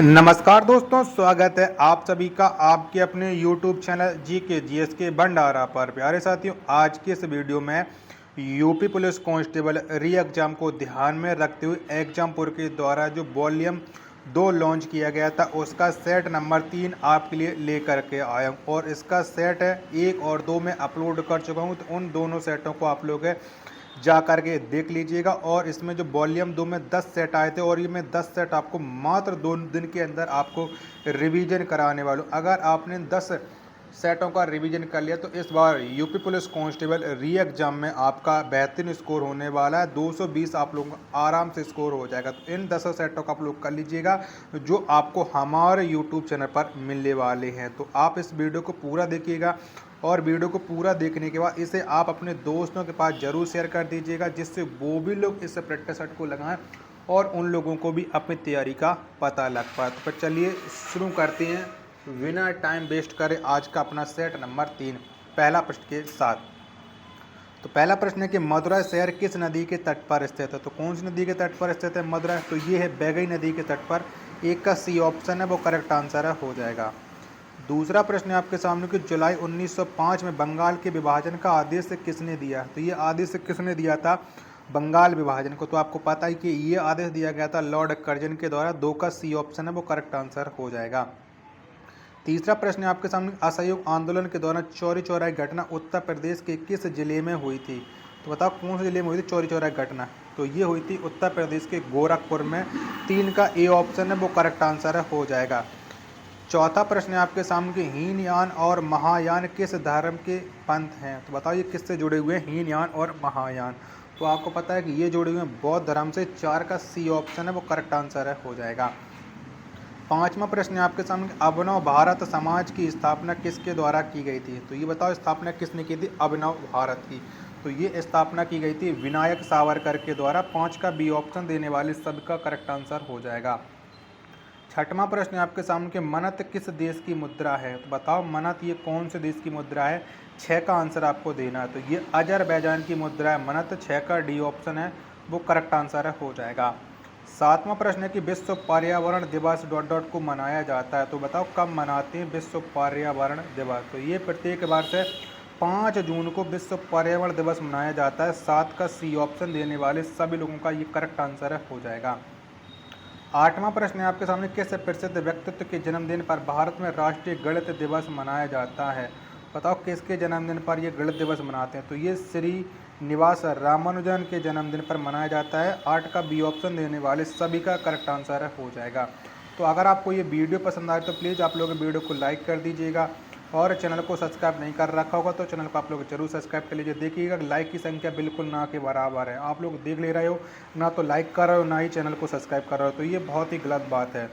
नमस्कार दोस्तों, स्वागत है आप सभी का आपके अपने YouTube चैनल जीके जीएस के भंडारा पर। प्यारे साथियों, आज के इस वीडियो में UP police constable re exam को ध्यान में रखते हुए एग्जामपुर के द्वारा जो वॉल्यूम 2 लॉन्च किया गया था उसका सेट नंबर 3 आपके लिए लेकर के आया हूँ। और इसका सेट है 1 और 2 में अपलोड कर चुका हूँ, तो उन दोनों सेटों को आप लोग जा करके देख लीजिएगा। और इसमें जो वॉल्यूम 2 में 10 सेट आए थे और ये मैं 10 सेट आपको मात्र 2 दिन के अंदर आपको रिवीजन कराने वाला हूँ। अगर आपने 10 सेटों का रिवीजन कर लिया तो इस बार UP police constable re exam में आपका बेहतरीन स्कोर होने वाला है। 220 आप लोगों का आराम से स्कोर हो जाएगा। तो इन 10 सेटों का आप लोग कर लीजिएगा जो आपको हमारे यूट्यूब चैनल पर मिलने वाले हैं। तो आप इस वीडियो को पूरा देखिएगा और वीडियो को पूरा देखने के बाद इसे आप अपने दोस्तों के पास ज़रूर शेयर कर दीजिएगा, जिससे वो भी लोग इस प्रैक्टिस सेट को लगाएं और उन लोगों को भी अपनी तैयारी का पता लग पाए। तो फिर चलिए शुरू करते हैं बिना टाइम वेस्ट करे आज का अपना सेट नंबर 3 पहला प्रश्न के साथ। तो पहला प्रश्न है कि मदुरै शहर किस नदी के तट पर स्थित है। तो कौन सी नदी के तट पर स्थित है मदुरै? तो ये है बैगई नदी के तट पर। एक का सी ऑप्शन है वो करेक्ट आंसर है, हो जाएगा। दूसरा प्रश्न है आपके सामने कि जुलाई 1905 में बंगाल के विभाजन का आदेश किसने दिया। तो ये आदेश किसने दिया था बंगाल विभाजन को? तो आपको पता है कि ये आदेश दिया गया था लॉर्ड कर्जन के द्वारा। 2 का सी ऑप्शन है वो करेक्ट आंसर हो जाएगा। तीसरा प्रश्न है आपके सामने असहयोग आंदोलन के दौरान चौरी चौराही घटना उत्तर प्रदेश के किस जिले में हुई थी। तो बताओ कौन से जिले में हुई थी चौरी चौराही घटना? तो ये हुई थी उत्तर प्रदेश के गोरखपुर में। 3 का ए ऑप्शन है वो करेक्ट आंसर है, हो जाएगा। चौथा प्रश्न है आपके सामने कि हीनयान और महायान किस धर्म के पंथ हैं। तो बताओ ये किससे जुड़े हुए हैं हीनयान और महायान? तो आपको पता है कि ये जुड़े हुए हैं बौद्ध धर्म से। 4 का सी ऑप्शन है वो करेक्ट आंसर है, हो जाएगा। पांचवा प्रश्न है आपके सामने अभिनव भारत समाज की स्थापना किसके द्वारा की गई थी। तो ये बताओ स्थापना किसने की थी अभिनव भारत की? तो ये स्थापना की गई थी विनायक सावरकर के द्वारा। 5 का बी ऑप्शन देने वाले सबका करेक्ट आंसर हो जाएगा। छठवां प्रश्न है आपके सामने कि मनत किस देश की मुद्रा है। तो बताओ मनत ये कौन से देश की मुद्रा है? 6 का आंसर आपको देना है। तो ये अजरबैजान की मुद्रा है मनत। 6 का डी ऑप्शन है वो करेक्ट आंसर है, हो जाएगा। सातवां प्रश्न है कि विश्व पर्यावरण दिवस डॉट डॉट को मनाया जाता है। तो बताओ कब मनाते हैं विश्व पर्यावरण दिवस? तो ये प्रत्येक वर्ष 5 जून को विश्व पर्यावरण दिवस मनाया जाता है। 7 का सी ऑप्शन देने वाले सभी लोगों का ये करेक्ट आंसर है, हो जाएगा। आठवां प्रश्न है आपके सामने किस प्रसिद्ध व्यक्तित्व के जन्मदिन पर भारत में राष्ट्रीय गणित दिवस मनाया जाता है। बताओ किसके जन्मदिन पर ये गणित दिवस मनाते हैं? तो ये श्री निवास रामानुजन के जन्मदिन पर मनाया जाता है। 8 का बी ऑप्शन देने वाले सभी का करेक्ट आंसर है, हो जाएगा। तो अगर आपको ये वीडियो पसंद आए तो प्लीज़ आप लोग वीडियो को लाइक कर दीजिएगा और चैनल को सब्सक्राइब नहीं कर रखा होगा तो चैनल को आप लोग जरूर सब्सक्राइब कर लीजिए। देखिएगा लाइक की संख्या बिल्कुल ना के बराबर है। आप लोग देख ले रहे हो ना तो लाइक कर रहे हो ना ही चैनल को सब्सक्राइब कर रहे हो, तो ये बहुत ही गलत बात है।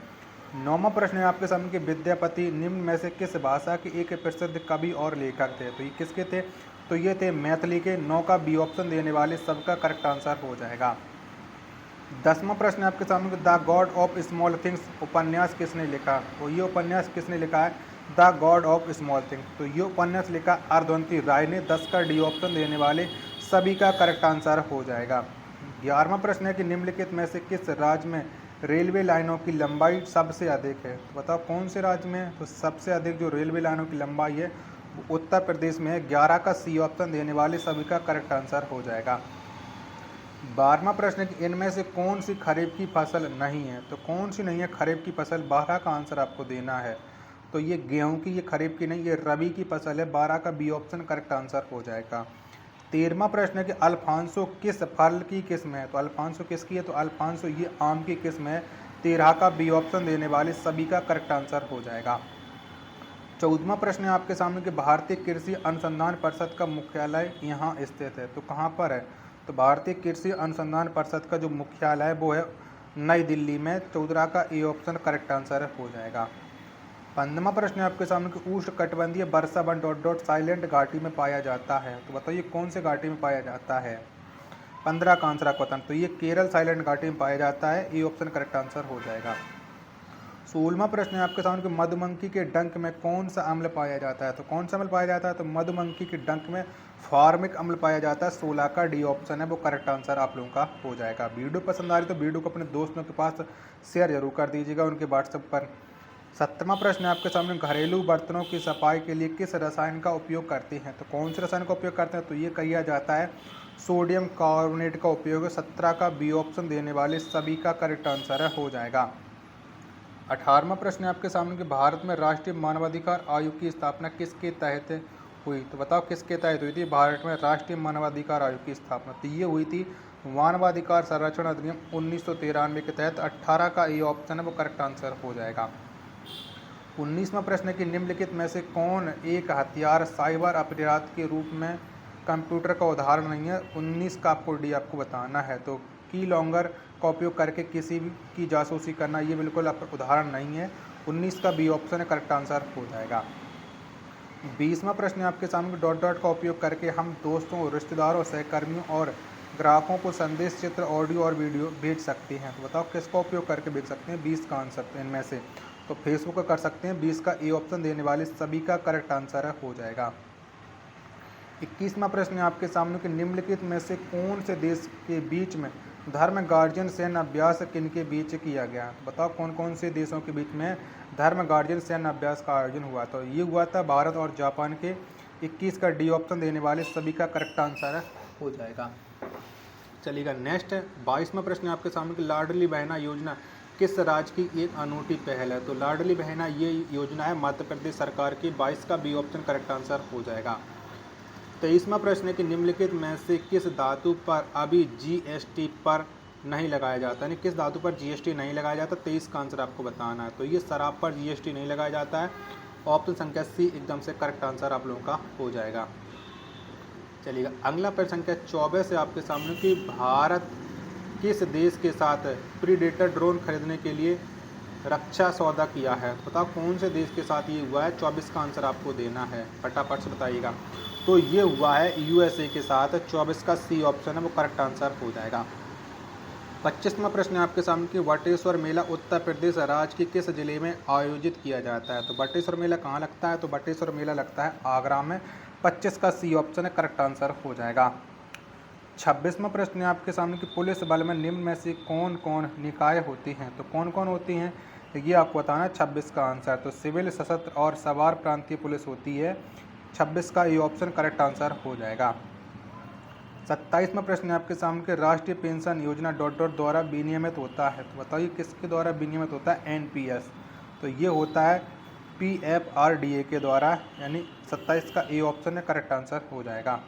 9वां प्रश्न है आपके सामने कि विद्यापति निम्न में से किस भाषा के एक प्रसिद्ध कवि और लेखक थे। तो ये किसके थे? तो ये थे मैथिली के। 9 का बी ऑप्शन देने वाले सबका करेक्ट आंसर हो जाएगा। 10वां प्रश्न है आपके सामने the God of small things उपन्यास किसने लिखा। तो ये उपन्यास किसने लिखा है the God of small things? तो ये उपन्यास लिखा अरधवंती राय ने। 10 का डी ऑप्शन देने वाले सभी का करेक्ट आंसर हो जाएगा। 11वां प्रश्न है कि निम्नलिखित में से किस राज्य में रेलवे लाइनों की लंबाई सबसे अधिक है। तो बताओ कौन से राज्य में? तो सबसे अधिक जो रेलवे लाइनों की लंबाई है वो उत्तर प्रदेश में है। 11 का सी ऑप्शन देने वाले सभी का करेक्ट आंसर हो जाएगा। 12वां प्रश्न है कि इनमें से कौन सी खरीफ की फसल नहीं है। तो कौन सी नहीं है खरीफ की फसल? 12 का आंसर आपको देना है। तो ये गेहूं की, ये खरीफ की नहीं, ये रबी की फसल है। 12 का बी ऑप्शन करेक्ट आंसर हो जाएगा। 13वां प्रश्न है कि अल्फांसो किस फल की किस्म है। तो अल्फांसो किसकी है? तो अल्फांसो ये आम की किस्म है। 13 का बी ऑप्शन देने वाले सभी का करेक्ट आंसर हो जाएगा। 14वां प्रश्न है आपके सामने कि भारतीय कृषि अनुसंधान परिषद का मुख्यालय यहाँ स्थित है। तो कहाँ पर है? तो भारतीय कृषि अनुसंधान परिषद का जो मुख्यालय है वो है नई दिल्ली में। 14 का ए ऑप्शन करेक्ट आंसर हो जाएगा। 15वां प्रश्न है आपके सामने कि उष्णकटिबंधीय वर्षा वन डॉट डॉट साइलेंट घाटी में पाया जाता है। तो बताइए कौन से घाटी में पाया जाता है? 15 का आंसर आपको बताना। तो ये केरल साइलेंट घाटी में पाया जाता है। ए ऑप्शन करेक्ट आंसर हो जाएगा। 16वां प्रश्न है आपके सामने कि मधुमक्खी के डंक में कौन सा अम्ल पाया जाता है। तो कौन सा अम्ल पाया जाता है, तो मधुमक्खी के डंक में फॉर्मिक अम्ल पाया जाता है। 16 का डी ऑप्शन है वो करेक्ट आंसर आप लोगों का हो जाएगा। वीडियो पसंद आ रही तो वीडियो को अपने दोस्तों के पास शेयर जरूर कर दीजिएगा उनके व्हाट्सएप पर। 17वां प्रश्न है आपके सामने घरेलू बर्तनों की सफाई के लिए किस रसायन का उपयोग करते हैं। तो कौन से रसायन का उपयोग करते हैं, तो ये किया जाता है सोडियम कार्बोनेट का उपयोग। 17 का बी ऑप्शन देने वाले सभी का करेक्ट आंसर है हो जाएगा। 18वां प्रश्न है आपके सामने कि भारत में राष्ट्रीय मानवाधिकार आयोग की स्थापना किसके तहत हुई। तो बताओ किसके तहत हुई थी भारत में राष्ट्रीय मानवाधिकार आयोग की स्थापना। तो ये हुई थी मानवाधिकार संरक्षण अधिनियम 1993 के तहत। 18 का ए ऑप्शन है वो करेक्ट आंसर हो जाएगा। 19वां प्रश्न है कि निम्नलिखित में से कौन एक हथियार साइबर अपराध के रूप में कंप्यूटर का उदाहरण नहीं है। 19 का आपको बताना है। तो की लॉन्गर का उपयोग करके किसी भी की जासूसी करना ये बिल्कुल उदाहरण नहीं है। 19 का बी ऑप्शन है करेक्ट आंसर हो जाएगा। 20वां प्रश्न है आपके सामने डॉट डॉट का उपयोग करके हम दोस्तों, रिश्तेदारों, सहकर्मियों और ग्राहकों को संदेश, चित्र, ऑडियो और वीडियो भेज सकते हैं। तो बताओ किसका उपयोग करके भेज सकते हैं। 20 का आंसर इनमें से तो फेसबुक का कर सकते हैं। 20 का ए ऑप्शन देने वाले सभी का करेक्ट आंसर है हो जाएगा। 21वां प्रश्न है आपके सामने कि निम्नलिखित में से कौन से देश के बीच में धर्म गार्जियन सैन्य अभ्यास किनके बीच किया गया। बताओ कौन कौन से देशों के बीच में धर्म गार्जियन सैन्य अभ्यास का आयोजन हुआ। तो ये हुआ था भारत और जापान के। 21 का डी ऑप्शन देने वाले सभी का करेक्ट आंसर है हो जाएगा। चलिएगा नेक्स्ट 22वां प्रश्न आपके सामने कि लाडली बहना योजना किस राज्य की एक अनूठी पहल है। तो लाडली बहना ये योजना है मध्य प्रदेश सरकार की। 22 का बी ऑप्शन करेक्ट आंसर हो जाएगा। 23वां प्रश्न है कि निम्नलिखित में से किस धातु पर अभी जीएसटी पर नहीं लगाया जाता, यानी किस धातु पर जीएसटी नहीं लगाया जाता। 23 का आंसर आपको बताना है। तो ये शराब पर जीएसटी नहीं लगाया जाता है। ऑप्शन संख्या सी एकदम से करेक्ट आंसर आप लोगों का हो जाएगा। चलिएगा अगला प्रश्न संख्या 24 है आपके सामने कि भारत किस देश के साथ प्रीडेटर ड्रोन खरीदने के लिए रक्षा सौदा किया है। तो बताओ कौन से देश के साथ ये हुआ है। 24 का आंसर आपको देना है, फटाफट से बताइएगा। तो ये हुआ है यूएसए के साथ। 24 का सी ऑप्शन है वो करेक्ट आंसर हो जाएगा। 25वां प्रश्न है आपके सामने कि वटेश्वर मेला उत्तर प्रदेश राज्य के किस जिले में आयोजित किया जाता है। तो वटेश्वर मेला कहाँ लगता है, तो वटेश्वर मेला लगता है आगरा में। 25 का सी ऑप्शन है करेक्ट आंसर हो जाएगा। 26वां प्रश्न है आपके सामने कि पुलिस बल में निम्न में से कौन कौन निकाय होती हैं। तो कौन कौन होती हैं ये आपको बताना है। 26 का आंसर तो सिविल, सशस्त्र और सवार प्रांतीय पुलिस होती है। 26 का ये ऑप्शन करेक्ट आंसर हो जाएगा। 27वां प्रश्न है आपके सामने कि राष्ट्रीय पेंशन योजना डॉट डॉट द्वारा विनियमित होता है। तो बताइए किसके द्वारा विनियमित होता है। एनपीएस। तो ये होता है पीएफआरडीए के द्वारा, यानी 27 का ए ऑप्शन है करेक्ट आंसर हो जाएगा।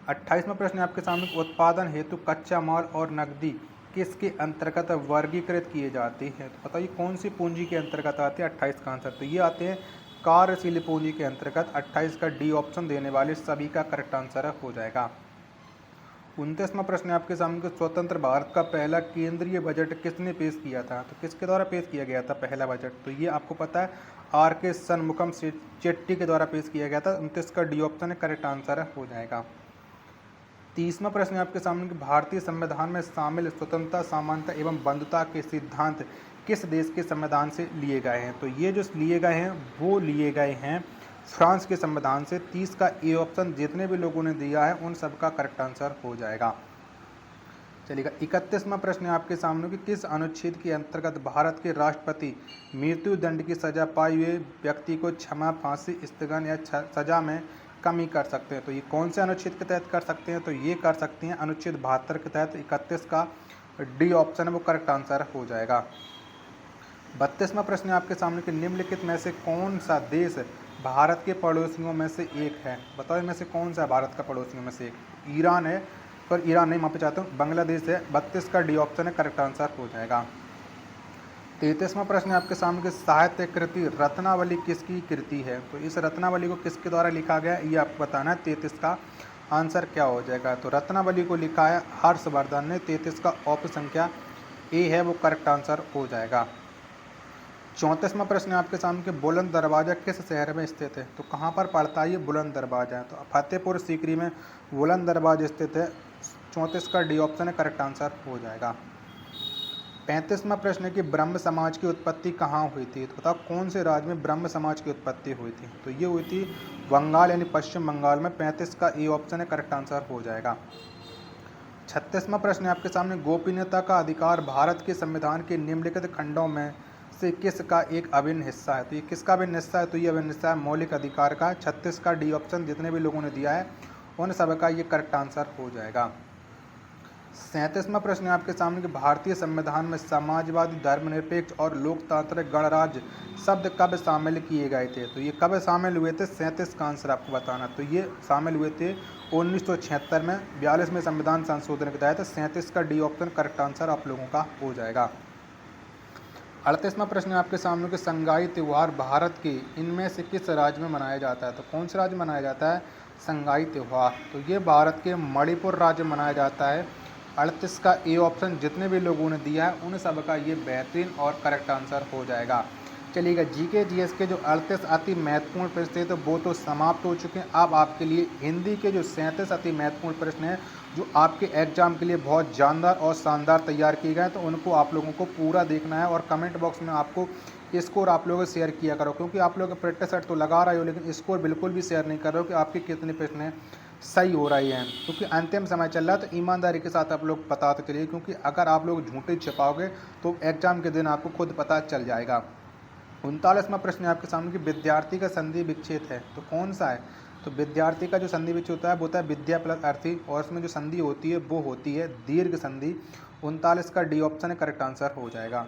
28वां प्रश्न है आपके सामने उत्पादन हेतु कच्चा माल और नकदी किसके अंतर्गत वर्गीकृत किए जाते हैं। तो बताइए कौन सी पूंजी के अंतर्गत आते हैं। 28 का आंसर तो ये आते हैं कार्यशील पूंजी के अंतर्गत। 28 का डी ऑप्शन देने वाले सभी का करेक्ट आंसर हो जाएगा। 29वां प्रश्न है आपके सामने स्वतंत्र भारत का पहला केंद्रीय बजट किसने पेश किया था। तो किसके द्वारा पेश किया गया था पहला बजट, तो ये आपको पता है आर.के. शनमुगम चेट्टी के द्वारा पेश किया गया था। 29 का डी ऑप्शन है करेक्ट आंसर हो जाएगा। 30वां प्रश्न है आपके सामने कि भारतीय संविधान में शामिल स्वतंत्रता, समानता एवं बंधुता के सिद्धांत किस देश के संविधान से लिए गए हैं। तो ये जो लिए गए हैं वो लिए गए हैं फ्रांस के संविधान से। 30 का ए ऑप्शन जितने भी लोगों ने दिया है उन सब का करेक्ट आंसर हो जाएगा। चलिएगा 31वां प्रश्न है आपके सामने कि किस अनुच्छेद के अंतर्गत भारत के राष्ट्रपति मृत्यु दंड की सजा पाए हुए व्यक्ति को क्षमा, फांसी, स्थगन या सजा में कमी कर सकते हैं। तो ये कौन से अनुच्छेद के तहत कर सकते हैं, तो ये कर सकते हैं अनुच्छेद 72 के तहत। 31 का डी ऑप्शन है वो करेक्ट आंसर हो जाएगा। 32वां प्रश्न है आपके सामने कि निम्नलिखित में से कौन सा देश भारत के पड़ोसियों में से एक है। बताओ इनमें से कौन सा भारत का पड़ोसियों में से एक। ईरान है, पर ईरान नहीं मापना चाहता हूँ, बांग्लादेश है। 32 का डी ऑप्शन है करेक्ट आंसर हो जाएगा। 33वां प्रश्न है आपके सामने कि साहित्य कृति रत्नावली किसकी कृति है। तो इस रत्नावली को किसके द्वारा लिखा गया ये आपको बताना है। 33 का आंसर क्या हो जाएगा। तो रत्नावली को लिखा है हर्षवर्धन ने। 33 का ऑप्शन संख्या ए है वो करेक्ट आंसर हो जाएगा। 34वां प्रश्न है आपके सामने कि बुलंद दरवाज़ा किस शहर में स्थित है। तो कहाँ पर पड़ता है ये बुलंद दरवाज़ा, तो फतेहपुर सीकरी में बुलंद दरवाज़ा स्थित है। 34 का डी ऑप्शन है करेक्ट आंसर हो जाएगा। 35वां प्रश्न है कि ब्रह्म समाज की उत्पत्ति कहाँ हुई थी। तो बताओ कौन से राज्य में ब्रह्म समाज की उत्पत्ति हुई थी। तो ये हुई थी बंगाल यानी पश्चिम बंगाल में। 35 का ए ऑप्शन है करेक्ट आंसर हो जाएगा। 36वां प्रश्न है आपके सामने, गोपनीयता का अधिकार भारत के संविधान के निम्नलिखित खंडों में से किसका एक अभिन्न हिस्सा है। तो ये किसका अभिन्न हिस्सा है। तो ये अभिन्न हिस्सा है मौलिक अधिकार का। 36 का डी ऑप्शन जितने भी लोगों ने दिया है उन सब का ये करेक्ट आंसर हो जाएगा। 37वां प्रश्न है आपके सामने कि भारतीय संविधान में समाजवादी, धर्मनिरपेक्ष और लोकतांत्रिक गणराज्य शब्द कब शामिल किए गए थे। तो ये कब शामिल हुए थे। 37 का आंसर आपको बताना। तो ये शामिल हुए थे 1976 में। 42 में संविधान संशोधन के तहत। 37 का डी ऑप्शन करेक्ट आंसर आप लोगों का हो जाएगा। 38वां प्रश्न है आपके सामने कि संगाई त्यौहार भारत के इनमें से किस राज्य में मनाया जाता है। तो कौन से राज्य में मनाया जाता है संगाई त्यौहार। तो ये भारत के मणिपुर राज्य में मनाया जाता है। 38 का ए ऑप्शन जितने भी लोगों ने दिया है उन सब का ये बेहतरीन और करेक्ट आंसर हो जाएगा। चलिएगा, जीके जीएस के जो 38 अति महत्वपूर्ण प्रश्न थे तो वो तो समाप्त हो चुके हैं। अब आपके लिए हिंदी के जो 37 अति महत्वपूर्ण प्रश्न हैं जो आपके एग्जाम के लिए बहुत जानदार और शानदार तैयार किए गए हैं, तो उनको आप लोगों को पूरा देखना है और कमेंट बॉक्स में आपको स्कोर आप लोगों को शेयर किया करो, क्योंकि आप लोग प्रैक्टिस सेट तो लगा रहे हो लेकिन स्कोर बिल्कुल भी शेयर नहीं कर रहे हो कि आपके कितने प्रश्न सही हो रही हैं। क्योंकि अंतिम समय चल रहा है तो ईमानदारी के साथ आप लोग बताते चलिए, क्योंकि अगर आप लोग झूठे छिपाओगे तो एग्जाम के दिन आपको खुद पता चल जाएगा। 39वां प्रश्न है आपके सामने कि विद्यार्थी का संधि विच्छेद है तो कौन सा है। तो विद्यार्थी का जो संधि विच्छेद होता है वो होता है विद्या प्लस अर्थी, और उसमें जो संधि होती है वो होती है दीर्घ संधि। 39 का डी ऑप्शन है करेक्ट आंसर हो जाएगा।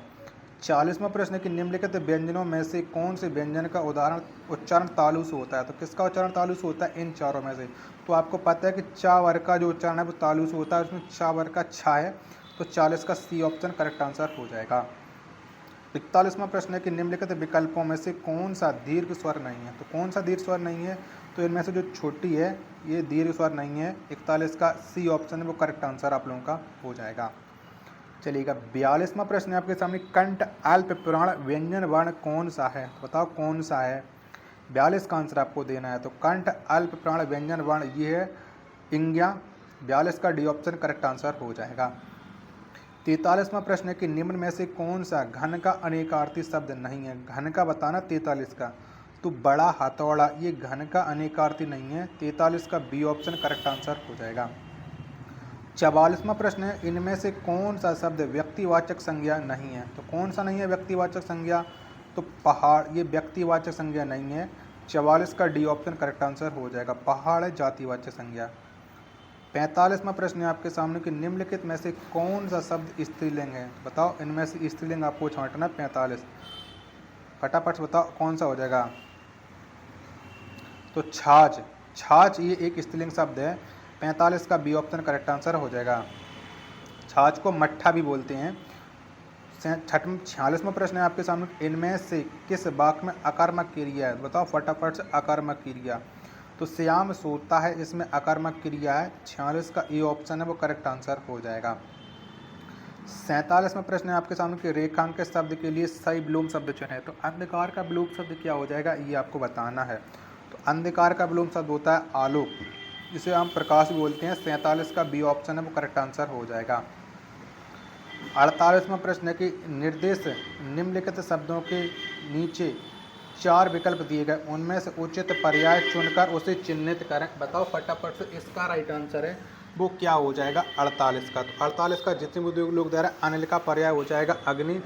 40वां प्रश्न है कि निम्नलिखित व्यंजनों में से कौन से व्यंजन का उच्चारण तालु से होता है। तो किसका उच्चारण तालु से होता है इन चारों में से। तो आपको पता है कि चा वर्ग का जो उच्चारण है वो तालु से होता है, उसमें चा वर्ग का छा है। तो 40 का सी ऑप्शन करेक्ट आंसर हो जाएगा। 41वां प्रश्न है कि निम्नलिखित विकल्पों में से कौन सा दीर्घ स्वर नहीं है। तो कौन सा दीर्घ स्वर नहीं है। तो इनमें से जो छोटी है ये दीर्घ स्वर नहीं है। 41 का सी ऑप्शन है वो करेक्ट आंसर आप लोगों का हो जाएगा। चलिएगा, 42वां प्रश्न है आपके सामने, कंठ अल्प प्राण व्यंजन वर्ण कौन सा है। तो बताओ कौन सा है। 42 का आंसर आपको देना है। तो कंठ अल्प प्राण व्यंजन वर्ण ये है इंग्या। 42 का डी ऑप्शन करेक्ट आंसर हो जाएगा। 43वां प्रश्न है कि निम्न में से कौन सा घन का अनेकार्थी शब्द नहीं है। घन का बताना 43 का। तो बड़ा हथौड़ा ये घन का अनेकार्थी नहीं है। 43 का बी ऑप्शन करेक्ट आंसर हो जाएगा। 44वां प्रश्न है, इनमें से कौन सा शब्द व्यक्तिवाचक संज्ञा नहीं है। तो कौन सा नहीं है व्यक्तिवाचक संज्ञा। तो पहाड़ ये व्यक्तिवाचक संज्ञा नहीं है। 44 का डी ऑप्शन करेक्ट आंसर हो जाएगा। पहाड़ है जातिवाचक संज्ञा। 45वां प्रश्न है आपके सामने कि निम्नलिखित में से कौन सा शब्द स्त्रीलिंग है। बताओ इनमें से स्त्रीलिंग आपको छांटना। 45 फटाफट बताओ कौन सा हो जाएगा। तो छाछ। छाछ ये एक स्त्रीलिंग शब्द है। 45 का बी ऑप्शन करेक्ट आंसर हो जाएगा। छाछ को मट्ठा भी बोलते हैं। 46वां प्रश्न है आपके सामने, इनमें से किस वाक्य में अकर्मक क्रिया है। बताओ फटाफट से अकर्मक क्रिया। तो श्याम सोता है इसमें अकर्मक क्रिया है। 46 का ए ऑप्शन है वो करेक्ट आंसर हो जाएगा। 47वां प्रश्न है आपके सामने कि रेखांकित शब्द के लिए सही विलोम शब्द चुने। तो अंधकार का विलोम शब्द क्या हो जाएगा ये आपको बताना है। तो अंधकार का विलोम शब्द होता है आलोक, जिसे हम प्रकाश बोलते हैं। 47 का बी ऑप्शन है वो करेक्ट आंसर हो जाएगा। 48वां प्रश्न है कि निर्देश निम्नलिखित शब्दों के नीचे 4 विकल्प दिए गए, उनमें से उचित पर्याय चुनकर उसे चिन्हित करें। बताओ फटाफट से इसका राइट आंसर है वो क्या हो जाएगा 48 का। तो 48 का जितने भी लोग दे रहे हैं अनिल का पर्याय हो जाएगा अग्नि।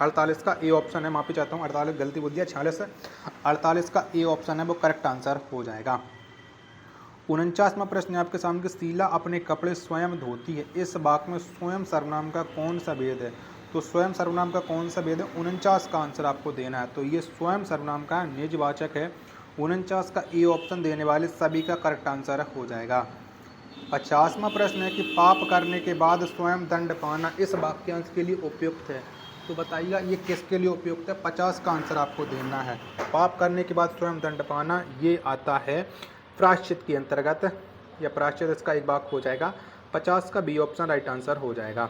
48 का ए ऑप्शन है, माफी चाहता हूँ 48 गलती बोल दिया 48 का ए ऑप्शन है वो करेक्ट आंसर हो जाएगा। 49वां प्रश्न है आपके सामने कि शीला अपने कपड़े स्वयं धोती है, इस वाक्य में स्वयं सर्वनाम का कौन सा भेद है। तो स्वयं सर्वनाम का कौन सा भेद है। 49 का आंसर आपको देना है। तो ये स्वयं सर्वनाम का निजवाचक है। 49 का ए ऑप्शन देने वाले सभी का करेक्ट आंसर हो जाएगा। 50वां प्रश्न है कि पाप करने के बाद स्वयं दंड पाना इस वाक्यांश के लिए उपयुक्त है। तो बताइएगा ये किसके लिए उपयुक्त है। 50 का आंसर आपको देना है। पाप करने के बाद स्वयं दंड पाना ये आता है प्रायश्चित के अंतर्गत, या प्रायश्चित इसका एक वाक्य हो जाएगा। 50 का बी ऑप्शन राइट आंसर हो जाएगा।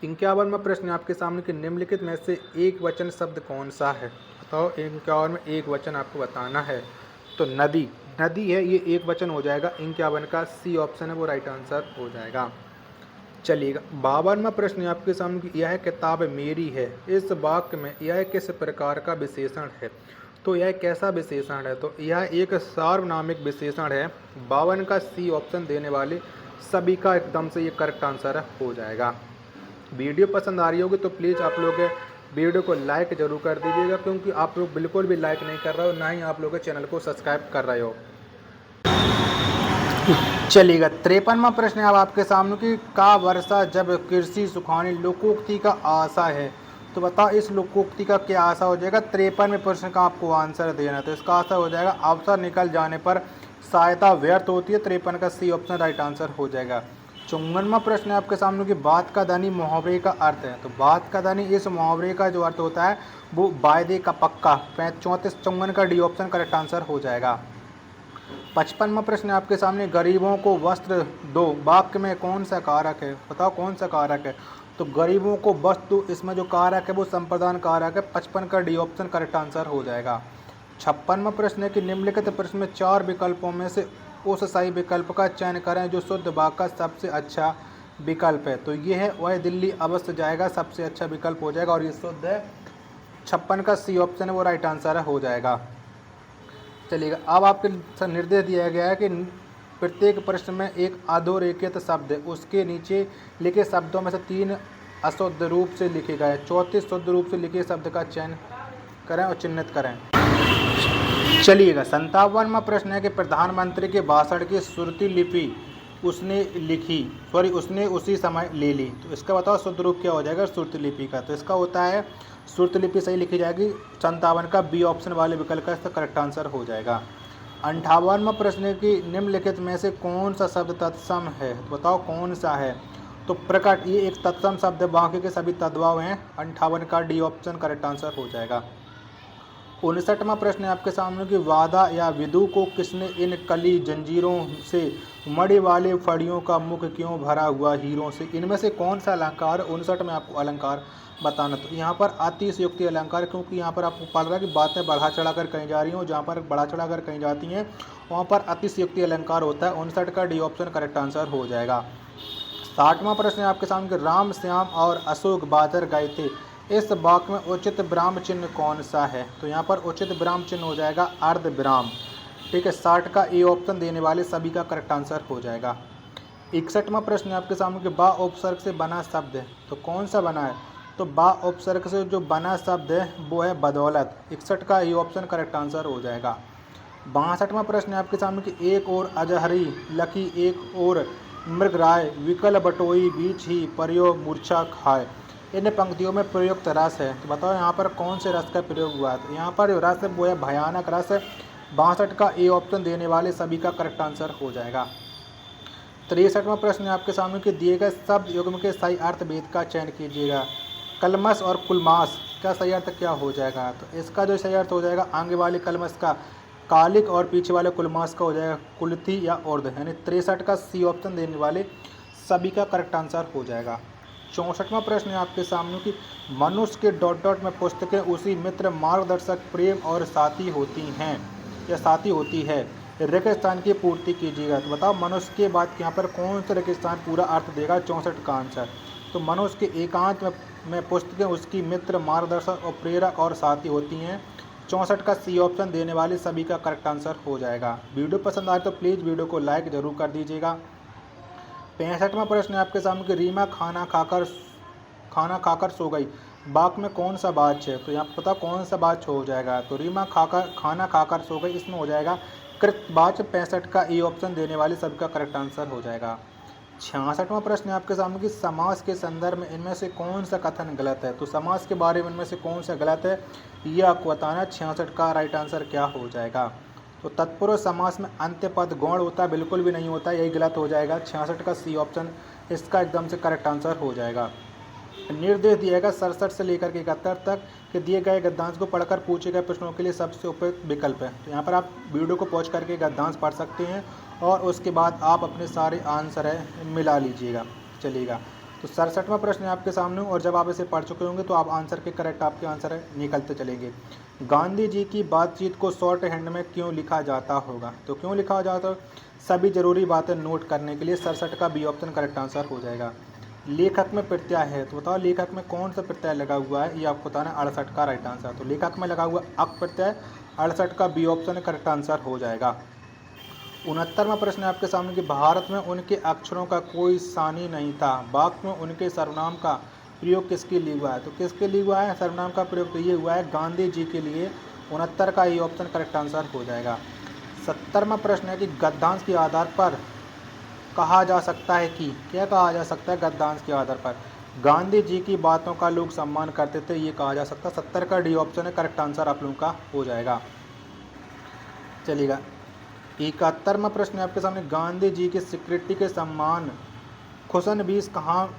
51वां प्रश्न आपके सामने कि निम्नलिखित में से एक वचन शब्द कौन सा है। बताओ 51 में एक वचन आपको बताना है। तो नदी, नदी है ये एक वचन हो जाएगा। 51 का सी ऑप्शन है वो राइट आंसर हो जाएगा। चलिएगा 52वां प्रश्न आपके सामने कि यह किताब मेरी है, इस वाक्य में यह किस प्रकार का विशेषण है। तो यह कैसा विशेषण है, तो यह एक सार्वनामिक विशेषण है। 52 का सी ऑप्शन देने वाले सभी का एकदम से ये करेक्ट आंसर हो जाएगा। वीडियो पसंद आ रही होगी तो प्लीज़ आप लोग वीडियो को लाइक जरूर कर दीजिएगा, क्योंकि आप लोग बिल्कुल भी लाइक नहीं कर रहे हो, ना ही आप लोग चैनल को सब्सक्राइब कर रहे हो। चलिएगा 53वां प्रश्न अब आपके सामने कि का वर्षा जब कृषि सुखाने लोकोक्ति का आशा है। तो बताओ इस लोकोक्ति का क्या आशा हो जाएगा। 53वें प्रश्न का आपको आंसर देना है। तो इसका आशा हो जाएगा अवसर निकल जाने पर सहायता व्यर्थ होती है। 53 का सी ऑप्शन राइट आंसर हो जाएगा। 54वां प्रश्न है आपके सामने कि बात का धनी मुहावरे का अर्थ है। तो बात का धनी इस मुहावरे का जो अर्थ होता है वो वायदे का पक्का। 34-54 का डी ऑप्शन करेक्ट आंसर हो जाएगा। 55वां प्रश्न है आपके सामने गरीबों को वस्त्र दो, वाक्य में कौन सा कारक है। बताओ कौन सा कारक है। तो गरीबों को वस्त्र दो, इसमें जो कारक है वो संप्रदान कारक है। 55 का डी ऑप्शन करेक्ट आंसर हो जाएगा। 56वां प्रश्न है कि निम्नलिखित प्रश्न में 4 विकल्पों में से उस सही विकल्प का चयन करें जो शुद्ध वाक्य का सबसे अच्छा विकल्प है। तो ये है वह दिल्ली अवश्य जाएगा, सबसे अच्छा विकल्प हो जाएगा और ये शुद्ध है। 56 का सी ऑप्शन है वो राइट आंसर हो जाएगा। चलिएगा अब आपके निर्देश दिया गया है कि प्रत्येक प्रश्न में एक अधोरेखित शब्द है, उसके नीचे लिखे शब्दों में से 3 अशुद्ध रूप से लिखे गए, 34 शुद्ध रूप से लिखे शब्द का चयन करें और चिन्हित करें। चलिएगा 57वां प्रश्न है कि प्रधानमंत्री के भाषण की श्रुति लिपि उसने उसी समय ले ली। तो इसका बताओ शुद्ध रूप क्या हो जाएगा श्रुति लिपि का। तो इसका होता है श्रुति लिपि सही लिखी जाएगी। 57 का बी ऑप्शन वाले विकल्प का इसका करेक्ट आंसर हो जाएगा। 58वां प्रश्न है कि निम्नलिखित में से कौन सा शब्द तत्सम है। तो बताओ कौन सा है। तो प्रकट ये एक तत्सम शब्द है, बाकी के सभी तद्भव हैं। 58 का डी ऑप्शन करेक्ट आंसर हो जाएगा। 59वां प्रश्न है आपके सामने कि वादा या विदु को किसने इन कली जंजीरों से मणि वाले फड़ियों का मुख क्यों भरा हुआ हीरों से। इनमें से कौन सा अलंकार। 59 में आपको अलंकार बताना। तो यहाँ पर अतिशयोक्ति अलंकार, क्योंकि यहाँ पर आपको पता है कि बातें बढ़ा चढ़ा कर कहीं जा रही हो, जहाँ पर बढ़ा चढ़ा कर कहीं जाती हैं वहाँ पर अतिशयोक्ति अलंकार होता है। 59 का डी ऑप्शन करेक्ट आंसर हो जाएगा। 60वां प्रश्न है आपके सामने कि राम श्याम और अशोक बादर गए थे, इस वाक्य में उचित विराम चिन्ह कौन सा है। तो यहाँ पर उचित विराम चिन्ह हो जाएगा अर्ध विराम। ठीक है, 60 का ए ऑप्शन देने वाले सभी का करेक्ट आंसर हो जाएगा। 61वां प्रश्न है आपके सामने कि बा उपसर्ग से बना शब्द है। तो कौन सा बना है। तो बा उपसर्ग से जो बना शब्द है वो है बदौलत। 61 का ए ऑप्शन करेक्ट आंसर हो जाएगा। 62वां प्रश्न है आपके सामने कि एक और अजहरी लकी एक और मृगराय विकल बटोई बीच ही प्रयोग मूर्छा खाए, इन पंक्तियों में प्रयुक्त रस है। तो बताओ यहाँ पर कौन से रस का प्रयोग हुआ है। तो यहाँ पर रस वो है भयानक रस। 62 का ए ऑप्शन देने वाले सभी का करेक्ट आंसर हो जाएगा। 63वां प्रश्न है आपके सामने कि दिए गए शब्द युग्म के सही अर्थ भेद का चयन कीजिएगा। कलमस और कुलमास का सही अर्थ क्या हो जाएगा। तो इसका जो सही अर्थ हो जाएगा आगे वाले कलमस का कालिक और पीछे वाले कुलमास का हो जाएगा कुलथी या उर्द। यानी 63 का सी ऑप्शन देने वाले सभी का करेक्ट आंसर हो जाएगा। 64वां प्रश्न है आपके सामने कि मनुष्य के डॉट डॉट में पुस्तकें उसी मित्र मार्गदर्शक प्रेम और साथी होती हैं या साथी होती है, रेगिस्तान की पूर्ति कीजिएगा। तो बताओ मनुष्य के बाद यहाँ पर कौन सा रेगिस्तान पूरा अर्थ देगा। 64 का आंसर। तो मनुष्य के एकांत में पुस्तकें उसकी मित्र मार्गदर्शक और प्रेरक और साथी होती हैं। 64 का सी ऑप्शन देने वाले सभी का करेक्ट आंसर हो जाएगा। वीडियो पसंद आए तो प्लीज़ वीडियो को लाइक ज़रूर कर दीजिएगा। 65वां प्रश्न है आपके सामने कि रीमा खाना खाकर सो गई, वाक्य में कौन सा वाच्य है। तो यहाँ पता कौन सा वाच्य हो जाएगा। तो रीमा खाना खाकर सो गई, इसमें हो जाएगा कृतवाच्य। 65 का ए ऑप्शन देने वाले सभी का करेक्ट आंसर हो जाएगा। 66वां प्रश्न है आपके सामने कि समास के संदर्भ में इनमें से कौन सा कथन गलत है। तो समास के बारे में इनमें से कौन सा गलत है ये आपको बताना। 66 का राइट आंसर क्या हो जाएगा। तो तत्पुरुष समास में अंत्य पद गौण होता है, बिल्कुल भी नहीं होता, यही गलत हो जाएगा। 66 का सी ऑप्शन इसका एकदम से करेक्ट आंसर हो जाएगा। निर्देश दिया गया 67 से लेकर के 71 तक के दिए गए गद्यांश को पढ़कर पूछे गए प्रश्नों के लिए सबसे उपयुक्त विकल्प है। तो यहाँ पर आप वीडियो को पॉज करके गद्यांश पढ़ सकते हैं और उसके बाद आप अपने सारे आंसर है मिला लीजिएगा। चलिएगा तो 67वां प्रश्न है आपके सामने और जब आप इसे पढ़ चुके होंगे तो आप आंसर के करेक्ट आपके आंसर है निकलते चलेंगे। गांधी जी की बातचीत को शॉर्ट हैंड में क्यों लिखा जाता होगा। तो क्यों लिखा जाता है। सभी जरूरी बातें नोट करने के लिए। 67 का बी ऑप्शन करेक्ट आंसर हो जाएगा। लेखक में प्रत्यय है, तो बताओ लेखक में कौन सा प्रत्यय लगा हुआ है, ये आपको बताना है। 68 का राइट आंसर। तो लेखक में लगा हुआ अक प्रत्यय, 68 का बी ऑप्शन करेक्ट आंसर हो जाएगा। 69वां प्रश्न है आपके सामने कि भारत में उनके अक्षरों का कोई सानी नहीं था, वाक्य में उनके सर्वनाम का प्रयोग किसके लिए हुआ है? तो किसके लिए हुआ है सर्वनाम का प्रयोग? तो ये हुआ है गांधी जी के लिए। 69 का ये ऑप्शन करेक्ट आंसर हो जाएगा। 70वां प्रश्न है कि गद्यांश के आधार पर कहा जा सकता है कि, क्या कहा जा सकता है गद्यांश के आधार पर? गांधी जी की बातों का लोग सम्मान करते थे, ये कहा जा सकता है। 70 का डी ऑप्शन है करेक्ट आंसर आप लोगों का हो जाएगा। चलिएगा 71वां प्रश्न है आपके सामने, गांधी जी की स्वीकृति के सम्मान खुशनबीस कहाँ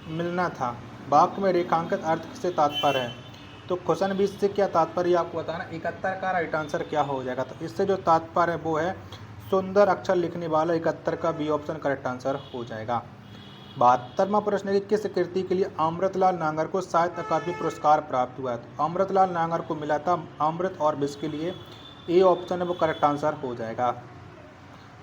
मिलना था? वाक्य में रेखांकित अर्थ से तात्पर्य है। तो खुशनबीस से क्या तात्पर्य आपको बताना। 71 का राइट आंसर क्या हो जाएगा? तो इससे जो तात्पर्य है वो है सुंदर अक्षर लिखने वाला। 71 का बी ऑप्शन करेक्ट आंसर हो जाएगा। 72वां प्रश्न है कि किस कृति के लिए अमृतलाल नागर को साहित्य अकादमी पुरस्कार प्राप्त हुआ है? तो अमृतलाल नागर को मिला था अमृत और विष के लिए। ए ऑप्शन है वो करेक्ट आंसर हो जाएगा।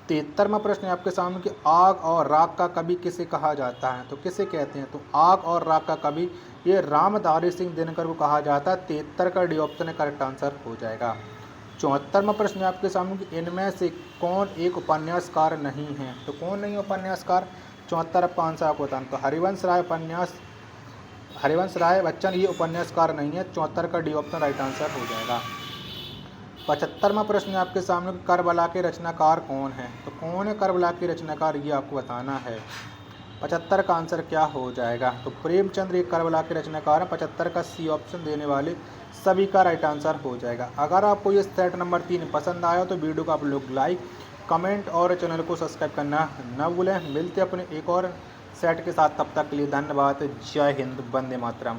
73वां प्रश्न है आपके सामने कि आग और राग का कवि किसे कहा जाता है? तो किसे कहते हैं? तो आग और राग का कवि ये रामधारी सिंह दिनकर को कहा जाता है। 73 का डी ऑप्शन है करेक्ट आंसर हो जाएगा। 74वां प्रश्न है आपके सामने कि इनमें से कौन एक उपन्यासकार नहीं है? तो कौन नहीं उपन्यासकार? 74 का आंसर आपको बताना। तो हरिवंश राय बच्चन ये उपन्यासकार नहीं है। 74 का डी ऑप्शन राइट आंसर हो जाएगा। 75वां प्रश्न है आपके सामने करबला के रचनाकार कौन है? तो कौन है करबला के रचनाकार, ये आपको बताना है। 75 का आंसर क्या हो जाएगा? तो प्रेमचंद एक करबला के रचनाकार है। 75 का सी ऑप्शन देने वाले सभी का राइट आंसर हो जाएगा। अगर आपको ये सेट नंबर 3 पसंद आया तो वीडियो को आप लोग लाइक कमेंट और चैनल को सब्सक्राइब करना न भूलें। मिलते अपने एक और सेट के साथ, तब तक के लिए धन्यवाद। जय हिंद, वंदे मातरम।